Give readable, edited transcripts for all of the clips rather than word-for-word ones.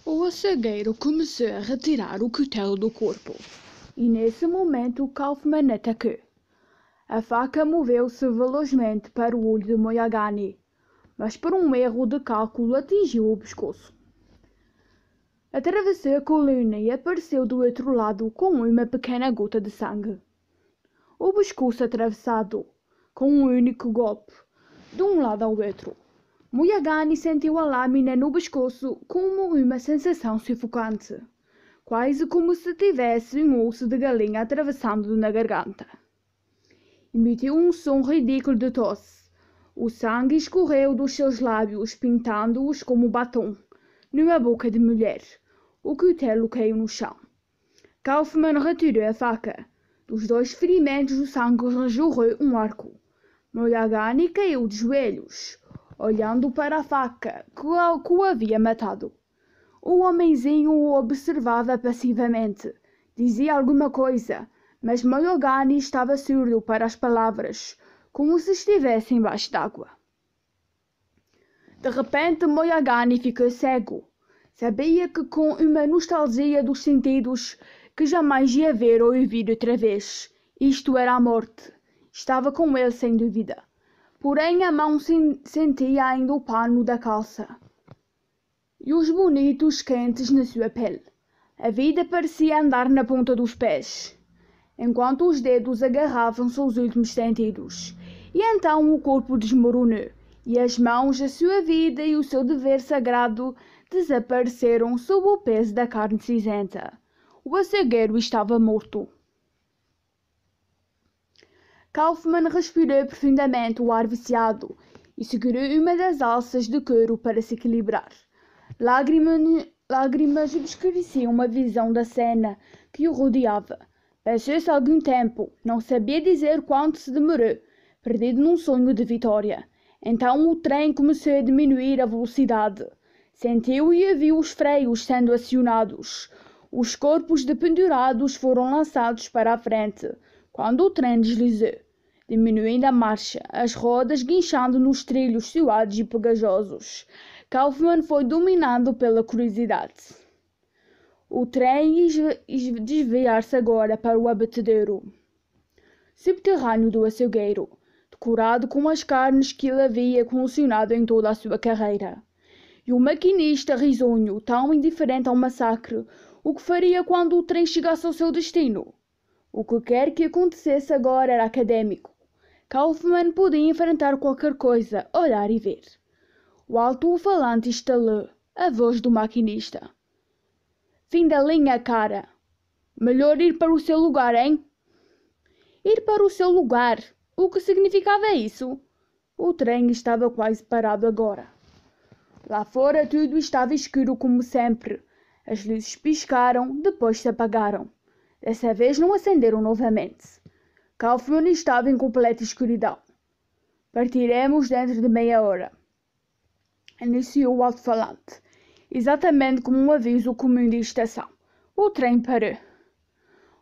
O açougueiro começou a retirar o cutelo do corpo, e nesse momento Kaufman atacou. A faca moveu-se velozmente para o olho de Moyagani, mas por um erro de cálculo atingiu o pescoço. Atravessou a coluna e apareceu do outro lado com uma pequena gota de sangue. O pescoço atravessado, com um único golpe, de um lado ao outro. Moyagani sentiu a lâmina no pescoço como uma sensação sufocante, quase como se tivesse um osso de galinha atravessando na garganta. Emitiu um som ridículo de tosse. O sangue escorreu dos seus lábios, pintando-os como batom, numa boca de mulher. O cutelo caiu no chão. Kaufman retirou a faca. Dos dois ferimentos o sangue jorrou um arco. Moyagani caiu de joelhos, olhando para a faca que o havia matado. O homenzinho o observava passivamente. Dizia alguma coisa, mas Moyagani estava surdo para as palavras, como se estivesse embaixo d'água. De repente Moyagani ficou cego. Sabia que com uma nostalgia dos sentidos que jamais ia ver ou ouvir outra vez. Isto era a morte. Estava com ele sem dúvida. Porém a mão sentia ainda o pano da calça e os bonitos quentes na sua pele. A vida parecia andar na ponta dos pés, enquanto os dedos agarravam-se aos últimos sentidos. E então o corpo desmoronou, e as mãos, a sua vida e o seu dever sagrado desapareceram sob o peso da carne cinzenta. O açougueiro estava morto. Kaufman respirou profundamente o ar viciado e segurou uma das alças de couro para se equilibrar. Lágrimas obscureciam uma visão da cena que o rodeava. Passou-se algum tempo, não sabia dizer quanto se demorou, perdido num sonho de vitória. Então o trem começou a diminuir a velocidade. Sentiu e ouviu os freios sendo acionados. Os corpos dependurados foram lançados para a frente, quando o trem deslizou, diminuindo a marcha, as rodas guinchando nos trilhos suados e pegajosos. Kaufman foi dominado pela curiosidade. O trem ia desviar-se agora para o abatedouro subterrâneo do açougueiro, decorado com as carnes que ele havia colecionado em toda a sua carreira. E o maquinista risonho, tão indiferente ao massacre, o que faria quando o trem chegasse ao seu destino? O que quer que acontecesse agora era académico. Kaufman podia enfrentar qualquer coisa, olhar e ver. O alto-falante estalou, a voz do maquinista. Fim da linha, cara. Melhor ir para o seu lugar, hein? Ir para o seu lugar? O que significava isso? O trem estava quase parado agora. Lá fora tudo estava escuro como sempre. As luzes piscaram, depois se apagaram. Dessa vez não acenderam novamente. Kaufman estava em completa escuridão. Partiremos dentro de meia hora, anunciou o alto-falante, exatamente como um aviso comum de estação. O trem parou.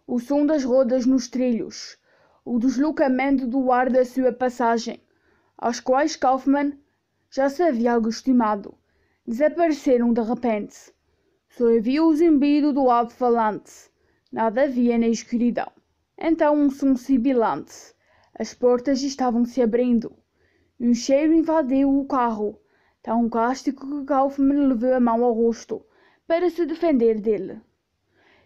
O som das rodas nos trilhos, o deslocamento do ar da sua passagem, aos quais Kaufman já se havia acostumado, desapareceram de repente. Só havia o zumbido do alto-falante. Nada havia na escuridão. Então um som sibilante. As portas estavam se abrindo. Um cheiro invadiu o carro, tão cáustico que Kaufman levou a mão ao rosto para se defender dele.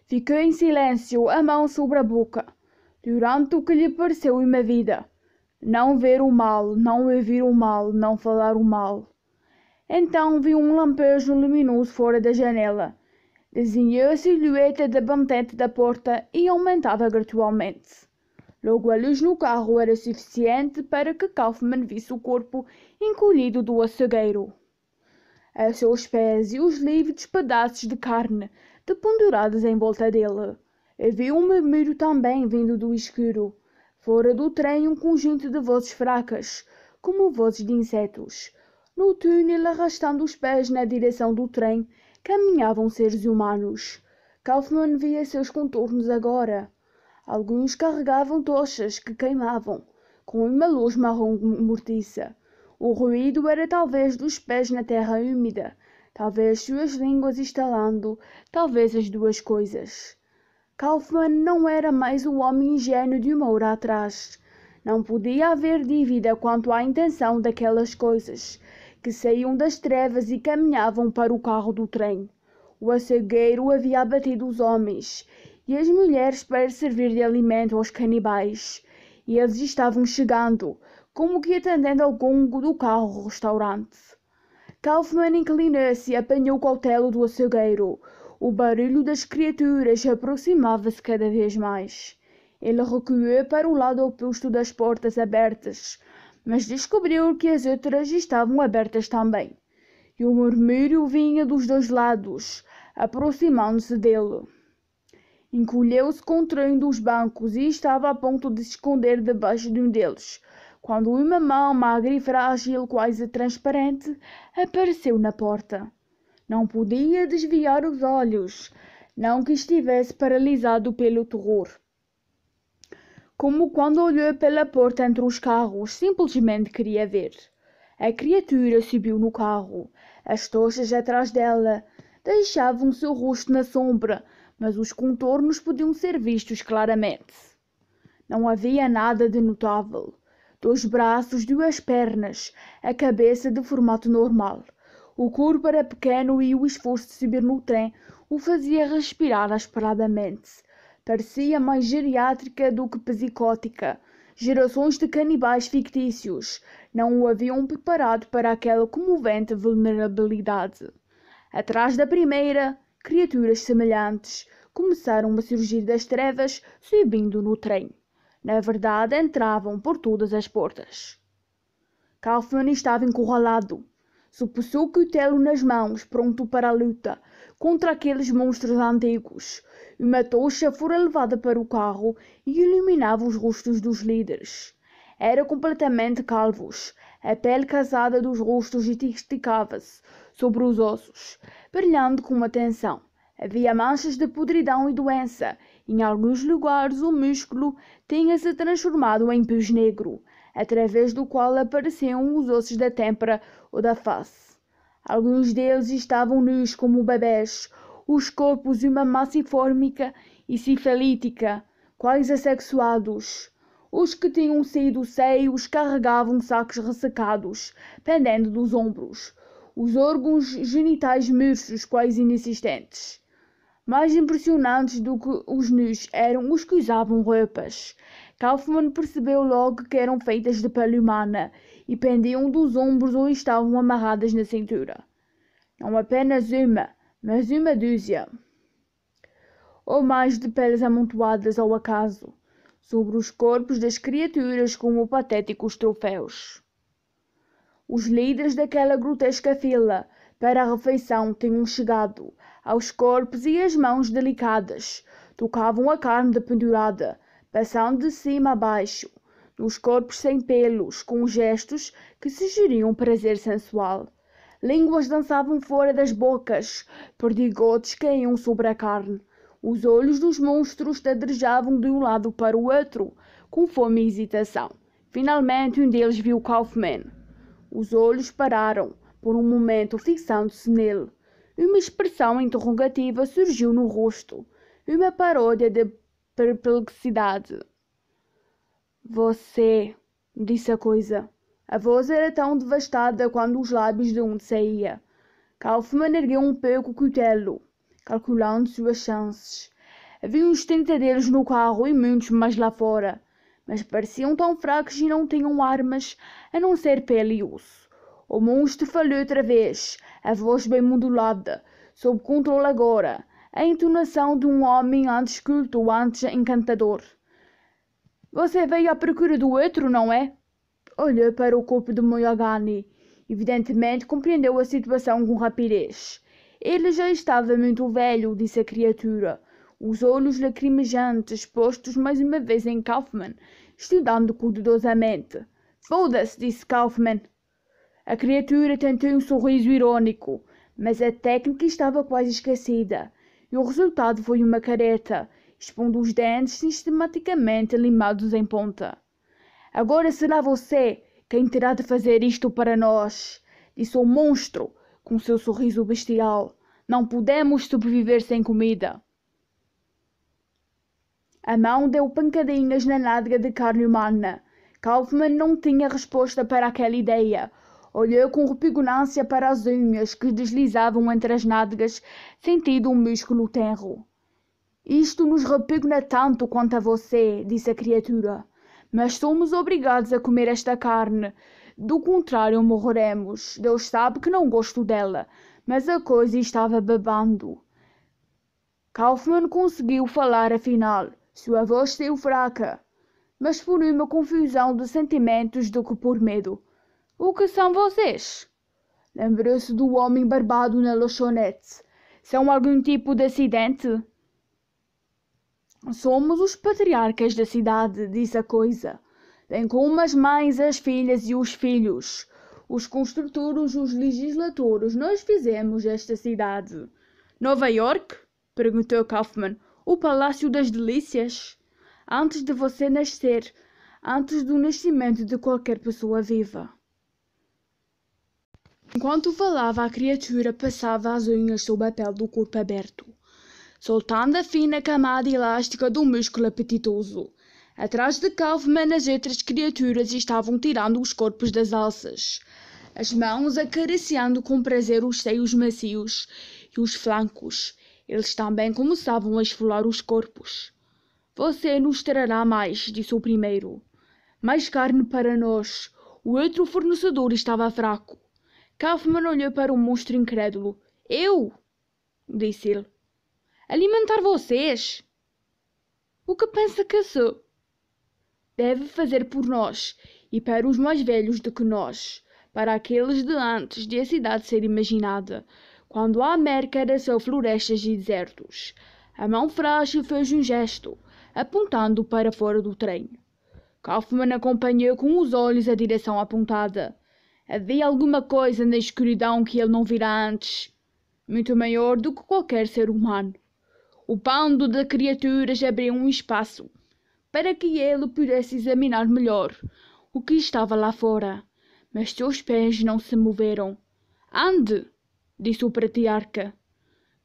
Ficou em silêncio, a mão sobre a boca, durante o que lhe pareceu uma vida. Não ver o mal, não ouvir o mal, não falar o mal. Então viu um lampejo luminoso fora da janela. Desenhou a silhueta da batente da porta e aumentava gradualmente. Logo a luz no carro era suficiente para que Kaufman visse o corpo encolhido do açougueiro. A seus pés e os lívidos pedaços de carne dependurados em volta dele. Havia um murmúrio também vindo do escuro. Fora do trem um conjunto de vozes fracas, como vozes de insetos. No túnel, arrastando os pés na direção do trem, caminhavam seres humanos. Kaufman via seus contornos agora. Alguns carregavam tochas que queimavam, com uma luz marrom mortiça. O ruído era talvez dos pés na terra úmida, talvez suas línguas estalando, talvez as duas coisas. Kaufman não era mais o homem ingênuo de uma hora atrás. Não podia haver dúvida quanto à intenção daquelas coisas, que saíam das trevas e caminhavam para o carro do trem. O açougueiro havia abatido os homens e as mulheres para servir de alimento aos canibais, e eles estavam chegando, como que atendendo ao gongo do carro-restaurante. Kaufman inclinou-se e apanhou o cautelo do açougueiro. O barulho das criaturas aproximava-se cada vez mais. Ele recuou para o lado oposto das portas abertas, mas descobriu que as outras estavam abertas também, e o murmúrio vinha dos dois lados, aproximando-se dele. Encolheu-se contra um dos bancos e estava a ponto de se esconder debaixo de um deles, quando uma mão magra e frágil, quase transparente, apareceu na porta. Não podia desviar os olhos, não que estivesse paralisado pelo terror. Como quando olhou pela porta entre os carros, simplesmente queria ver. A criatura subiu no carro. As tochas atrás dela deixavam seu rosto na sombra, mas os contornos podiam ser vistos claramente. Não havia nada de notável. 2 braços, 2 pernas, a cabeça de formato normal. O corpo era pequeno e o esforço de subir no trem o fazia respirar aspiradamente. Parecia mais geriátrica do que psicótica. Gerações de canibais fictícios não o haviam preparado para aquela comovente vulnerabilidade. Atrás da primeira, criaturas semelhantes começaram a surgir das trevas, subindo no trem. Na verdade, entravam por todas as portas. Kaufman estava encurralado. Sopoçou o cutelo nas mãos, pronto para a luta contra aqueles monstros antigos. Uma tocha fora levada para o carro e iluminava os rostos dos líderes. Eram completamente calvos. A pele casada dos rostos esticava-se sobre os ossos, brilhando com atenção. Havia manchas de podridão e doença. Em alguns lugares o músculo tinha-se transformado em pus negro, através do qual apareciam os ossos da têmpora ou da face. Alguns deles estavam nus como bebés, os corpos de uma massa informe e sifilítica, quase assexuados. Os que tinham sido seios carregavam sacos ressecados, pendendo dos ombros. Os órgãos genitais murchos, quase inexistentes. Mais impressionantes do que os nus eram os que usavam roupas. Kaufman percebeu logo que eram feitas de pele humana e pendiam dos ombros ou estavam amarradas na cintura. Não apenas uma, mas uma dúzia ou mais de peles amontoadas ao acaso sobre os corpos das criaturas como patéticos troféus. Os líderes daquela grotesca fila para a refeição tinham chegado. Aos corpos e as mãos delicadas tocavam a carne dependurada, passando de cima a baixo, nos corpos sem pelos, com gestos que sugeriam prazer sensual. Línguas dançavam fora das bocas, perdigotes caíam sobre a carne. Os olhos dos monstros tadrejavam de um lado para o outro, com fome e hesitação. Finalmente um deles viu Kaufman. Os olhos pararam, por um momento fixando-se nele. Uma expressão interrogativa surgiu no rosto, uma paródia de perplexidade. Você, disse a coisa. A voz era tão devastada quando os lábios de um saía. Kaufman ergueu um pouco o cutelo, calculando suas chances. Havia uns 30 deles no carro e muitos mais lá fora, mas pareciam tão fracos e não tinham armas a não ser pele e osso. O monstro falhou outra vez, a voz bem modulada, sob controle agora, a entonação de um homem antes culto, antes encantador. Você veio à procura do outro, não é? Olhou para o corpo de Moyagani. Evidentemente compreendeu a situação com rapidez. Ele já estava muito velho, disse a criatura, os olhos lacrimejantes postos mais uma vez em Kaufman, estudando cuidadosamente. Foda-se, disse Kaufman. A criatura tentou um sorriso irônico, mas a técnica estava quase esquecida, e o resultado foi uma careta, expondo os dentes sistematicamente limados em ponta. Agora será você quem terá de fazer isto para nós, disse o monstro, com seu sorriso bestial. Não podemos sobreviver sem comida. A mão deu pancadinhas na nádega de carne humana. Kaufman não tinha resposta para aquela ideia. Olhou com repugnância para as unhas que deslizavam entre as nádegas, sentindo um músculo tenro. Isto nos repugna tanto quanto a você, disse a criatura. Mas somos obrigados a comer esta carne. Do contrário, morreremos. Deus sabe que não gosto dela. Mas a coisa estava babando. Kaufman conseguiu falar afinal. Sua voz saiu fraca, mas por uma confusão de sentimentos do que por medo. O que são vocês? Lembrou-se do homem barbado na lanchonete. São algum tipo de acidente? Somos os patriarcas da cidade, disse a coisa. Bem como as mães, as filhas e os filhos. Os construtores, os legisladores, nós fizemos esta cidade. Nova York? Perguntou Kaufman. O Palácio das Delícias? Antes de você nascer, antes do nascimento de qualquer pessoa viva. Enquanto falava, a criatura passava as unhas sob a pele do corpo aberto, soltando a fina camada elástica do músculo apetitoso. Atrás de Kaufman, as outras criaturas estavam tirando os corpos das alças, as mãos acariciando com prazer os seios macios e os flancos. Eles também começavam a esfolar os corpos. Você nos trará mais, disse o primeiro. Mais carne para nós. O outro fornecedor estava fraco. Kaufman olhou para o monstro incrédulo. Eu? Disse ele. Alimentar vocês? O que pensa que sou? Deve fazer por nós e para os mais velhos do que nós, para aqueles de antes de a cidade ser imaginada, quando a América era só florestas e desertos. A mão frágil fez um gesto, apontando para fora do trem. Kaufman acompanhou com os olhos a direção apontada. Havia alguma coisa na escuridão que ele não vira antes, muito maior do que qualquer ser humano. O bando de criaturas abriu um espaço para que ele pudesse examinar melhor o que estava lá fora, mas seus pés não se moveram. Ande! Disse o patriarca.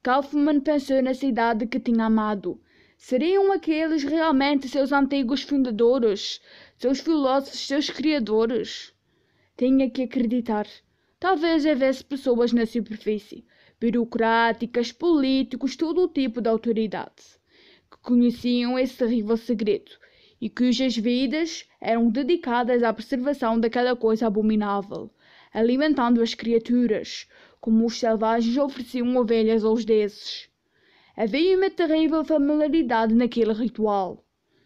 Kaufman pensou na cidade que tinha amado. Seriam aqueles realmente seus antigos fundadores, seus filósofos, seus criadores? Tinha que acreditar. Talvez houvesse pessoas na superfície, burocráticas, políticos, todo o tipo de autoridade, que conheciam esse terrível segredo e cujas vidas eram dedicadas à preservação daquela coisa abominável, alimentando as criaturas, como os selvagens ofereciam ovelhas aos deuses. Havia uma terrível familiaridade naquele ritual.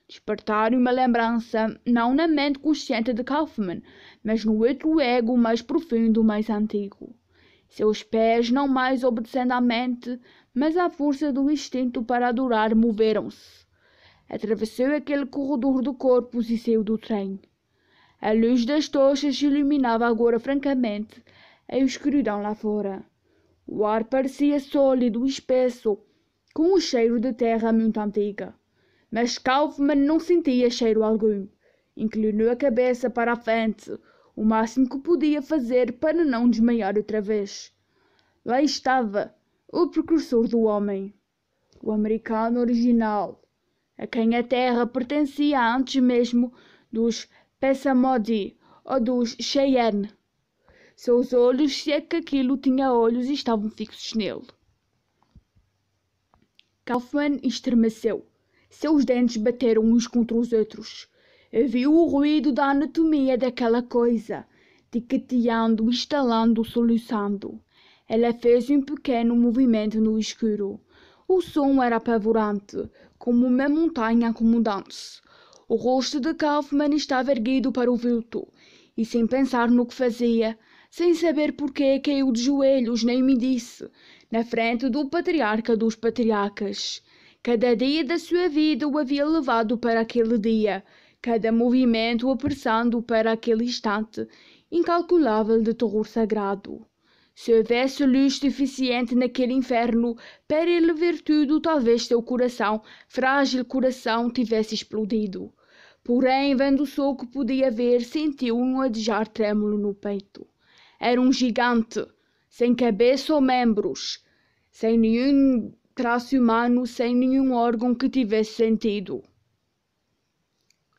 Despertaram uma lembrança, não na mente consciente de Kaufman, mas no outro ego mais profundo, mais antigo. Seus pés, não mais obedecendo à mente, mas à força do instinto para adorar, moveram-se. Atravessou aquele corredor de corpos e saiu do trem. A luz das tochas iluminava agora francamente a escuridão lá fora. O ar parecia sólido e espesso, com o cheiro de terra muito antiga. Mas Kaufman não sentia cheiro algum. Inclinou a cabeça para a frente, o máximo que podia fazer para não desmaiar outra vez. Lá estava, o precursor do homem, o americano original, a quem a terra pertencia antes mesmo dos Pessamodi ou dos Cheyenne. Seus olhos, se é que aquilo tinha olhos, estavam fixos nele. Kaufman estremeceu. Seus dentes bateram uns contra os outros. Ouviu o ruído da anatomia daquela coisa, tiqueteando, estalando, soluçando. Ela fez um pequeno movimento no escuro. O som era apavorante, como uma montanha acomodando-se. O rosto de Kaufman estava erguido para o vulto, e sem pensar no que fazia, sem saber porquê, caiu de joelhos, nem me disse, na frente do patriarca dos patriarcas. Cada dia da sua vida o havia levado para aquele dia, cada movimento apressando-o para aquele instante incalculável de terror sagrado. Se houvesse luz suficiente naquele inferno para ele ver tudo, talvez seu coração, frágil coração, tivesse explodido. Porém, vendo só o que podia ver, sentiu um adejar trêmulo no peito. Era um gigante, sem cabeça ou membros, sem nenhum traço humano, sem nenhum órgão que tivesse sentido.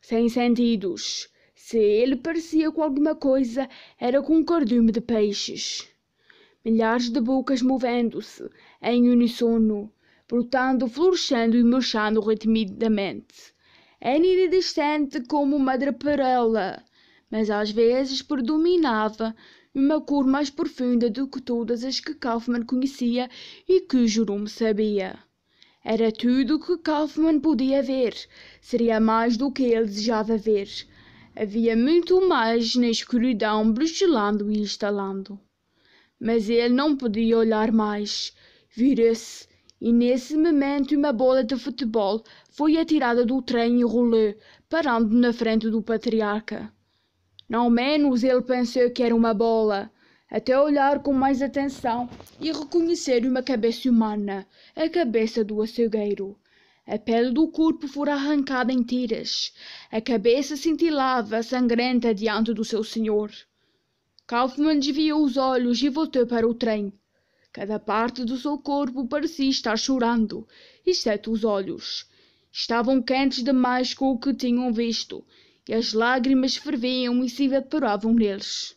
Sem sentidos. Se ele parecia com alguma coisa, era com um cardume de peixes. Milhares de bocas movendo-se em uníssono, brotando, florescendo e murchando ritmicamente. Era iridescente como uma draperola, mas às vezes predominava uma cor mais profunda do que todas as que Kaufmann conhecia e que Jerome sabia. Era tudo que Kaufmann podia ver. Seria mais do que ele desejava ver. Havia muito mais na escuridão bruxelando e estalando. Mas ele não podia olhar mais. Vira-se, e nesse momento uma bola de futebol foi atirada do trem e rolou, parando na frente do patriarca. Não menos ele pensou que era uma bola, até olhar com mais atenção e reconhecer uma cabeça humana, a cabeça do açougueiro. A pele do corpo fora arrancada em tiras. A cabeça cintilava, sangrenta, diante do seu senhor. Kaufmann desviou os olhos e voltou para o trem. Cada parte do seu corpo parecia estar chorando, exceto os olhos. Estavam quentes demais com o que tinham visto, e as lágrimas ferviam e se evaporavam neles.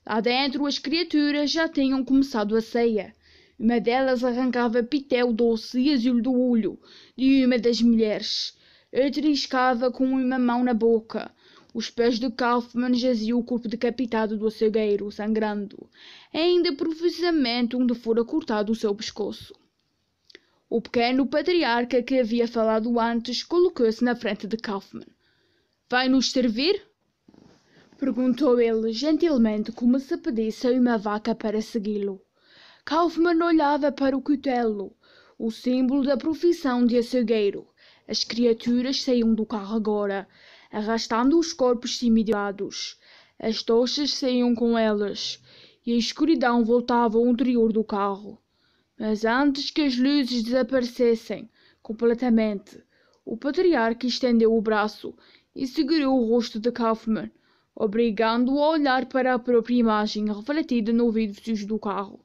Lá dentro as criaturas já tinham começado a ceia. Uma delas arrancava pitel doce e azul do olho de uma das mulheres. Outra riscava com uma mão na boca. Os pés de Kaufmann jaziam o corpo decapitado do açougueiro, sangrando, ainda profusamente onde fora cortado o seu pescoço. O pequeno patriarca que havia falado antes colocou-se na frente de Kaufmann. Vai nos servir? Perguntou ele, gentilmente, como se pedisse a uma vaca para segui-lo. Kaufmann olhava para o cutelo, o símbolo da profissão de açougueiro. As criaturas saíam do carro agora, arrastando os corpos semidoados. As tochas saíam com elas, e a escuridão voltava ao interior do carro. Mas antes que as luzes desaparecessem completamente, o patriarca estendeu o braço e segurou o rosto de Kaufmann, obrigando-o a olhar para a própria imagem refletida no vidro sujo do carro.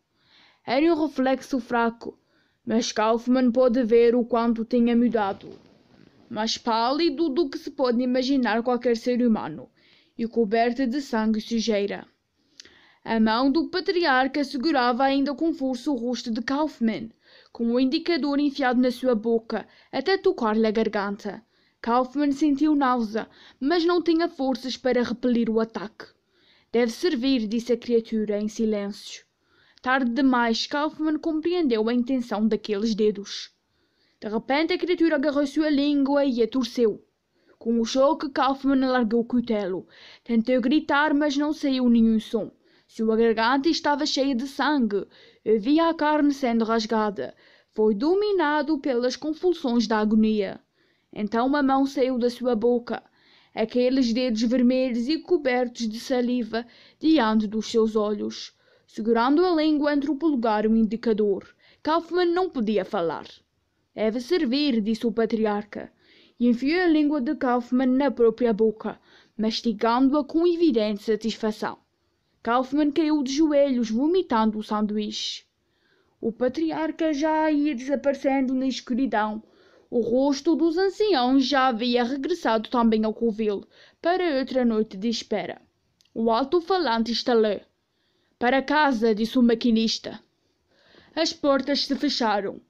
Era um reflexo fraco, mas Kaufmann pôde ver o quanto tinha mudado. Mais pálido do que se pode imaginar qualquer ser humano, e coberto de sangue e sujeira. A mão do patriarca segurava ainda com força o rosto de Kaufmann, com o indicador enfiado na sua boca, até tocar-lhe a garganta. Kaufmann sentiu náusea, mas não tinha forças para repelir o ataque. Deve servir, disse a criatura, em silêncio. Tarde demais, Kaufmann compreendeu a intenção daqueles dedos. De repente, a criatura agarrou sua língua e a torceu. Com o choque, Kaufmann alargou o cutelo. Tentou gritar, mas não saiu nenhum som. Sua garganta estava cheia de sangue. Havia a carne sendo rasgada. Foi dominado pelas convulsões da agonia. Então uma mão saiu da sua boca, aqueles dedos vermelhos e cobertos de saliva diante dos seus olhos, segurando a língua entre o polegar e o indicador. Kaufmann não podia falar. Deve servir, disse o patriarca, e enfiou a língua de Kaufmann na própria boca, mastigando-a com evidente satisfação. Kaufmann caiu de joelhos, vomitando o sanduíche. O patriarca já ia desaparecendo na escuridão. O rosto dos anciãos já havia regressado também ao covil para outra noite de espera. O alto-falante estalou. Para casa, disse o maquinista. As portas se fecharam.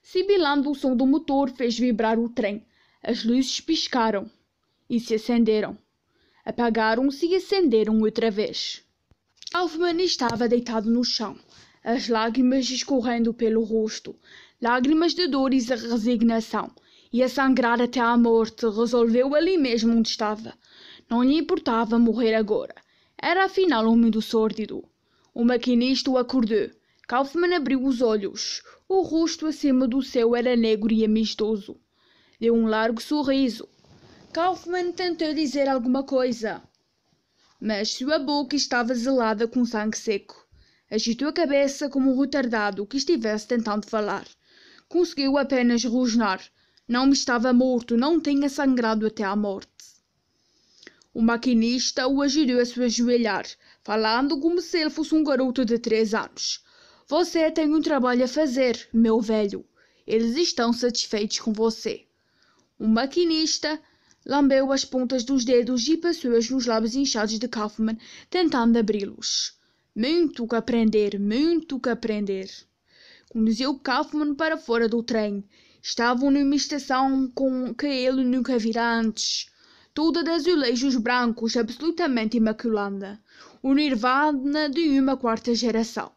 Sibilando o som do motor fez vibrar o trem. As luzes piscaram e se acenderam. Apagaram-se e acenderam outra vez. Kaufmann estava deitado no chão, as lágrimas escorrendo pelo rosto. Lágrimas de dor e resignação, e a sangrar até à morte. Resolveu ali mesmo onde estava. Não lhe importava morrer agora. Era afinal um mundo sórdido. O maquinista o acordou. Kaufmann abriu os olhos. O rosto acima do céu era negro e amistoso. Deu um largo sorriso. Kaufmann tentou dizer alguma coisa, mas sua boca estava zelada com sangue seco. Agitou a cabeça como um retardado que estivesse tentando falar. Conseguiu apenas rosnar. Não estava morto, não tinha sangrado até à morte. O maquinista o ajudou a se ajoelhar, falando como se ele fosse um garoto de 3 anos. Você tem um trabalho a fazer, meu velho. Eles estão satisfeitos com você. O maquinista lambeu as pontas dos dedos e passou-as nos lábios inchados de Kaufman, tentando abri-los. Muito que aprender, muito que aprender. Conduziu Kaufman para fora do trem. Estavam numa estação que ele nunca vira antes. Toda de azulejos brancos, absolutamente imaculada. O nirvana de uma quarta geração.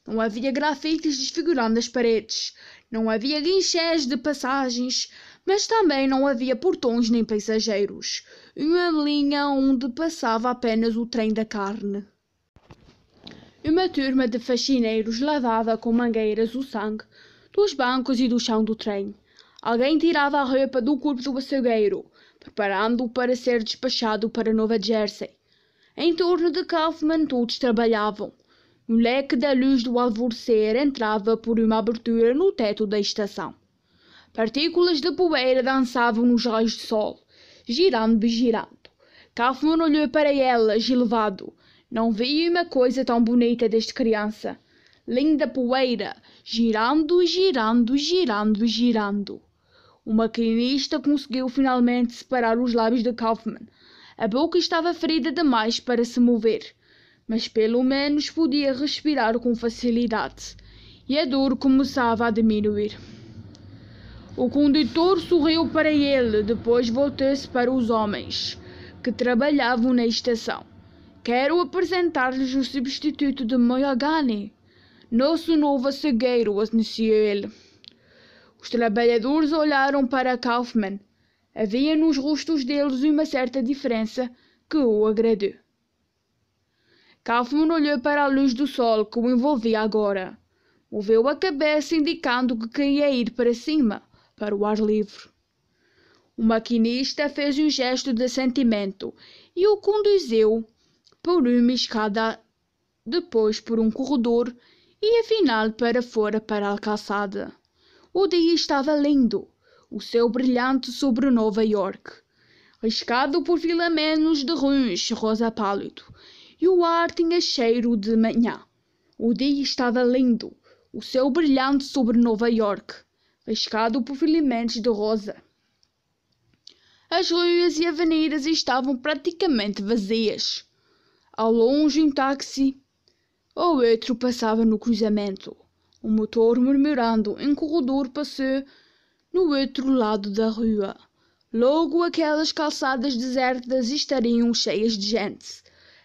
Não havia grafites desfigurando as paredes. Não havia guinchés de passagens, mas também não havia portões nem passageiros. Uma linha onde passava apenas o trem da carne. Uma turma de faxineiros lavava com mangueiras o sangue dos bancos e do chão do trem. Alguém tirava a roupa do corpo do açougueiro, preparando-o para ser despachado para Nova Jersey. Em torno de Kaufman todos trabalhavam. O leque da luz do alvorecer entrava por uma abertura no teto da estação. Partículas de poeira dançavam nos raios de sol, girando e girando. Kaufman olhou para elas, elevado. Não via uma coisa tão bonita desde criança. Linda poeira, girando, girando, girando, girando. O maquinista conseguiu finalmente separar os lábios de Kaufman. A boca estava ferida demais para se mover, mas pelo menos podia respirar com facilidade, e a dor começava a diminuir. O condutor sorriu para ele, depois voltou-se para os homens que trabalhavam na estação. Quero apresentar-lhes o substituto de Moyagane, nosso novo açougueiro, anunciou ele. Os trabalhadores olharam para Kaufman. Havia nos rostos deles uma certa diferença que o agradou. Kaufman olhou para a luz do sol que o envolvia agora. Moveu a cabeça indicando que queria ir para cima, para o ar livre. O maquinista fez um gesto de assentimento e o conduziu por uma escada, depois por um corredor e afinal para fora para a calçada. O dia estava lindo, o céu brilhante sobre Nova York, riscado por filamentos de ruins rosa pálido, e o ar tinha cheiro de manhã. O dia estava lindo, o céu brilhante sobre Nova York, riscado por filamentos de rosa. As ruas e avenidas estavam praticamente vazias. Ao longe um táxi ou outro passava no cruzamento. O motor murmurando em corredor passou no outro lado da rua. Logo aquelas calçadas desertas estariam cheias de gente.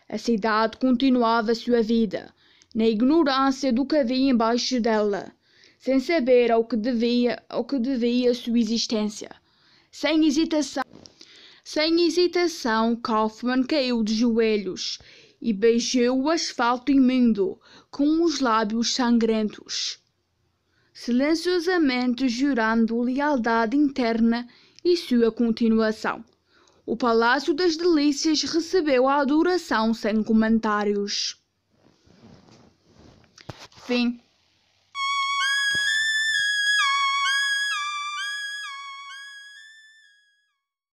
A cidade continuava a sua vida, na ignorância do que havia embaixo dela, sem saber ao que devia a sua existência. Sem hesitação, Kaufman caiu de joelhos e beijou o asfalto imundo com os lábios sangrentos, silenciosamente jurando lealdade interna e sua continuação. O Palácio das Delícias recebeu a adoração sem comentários. Fim.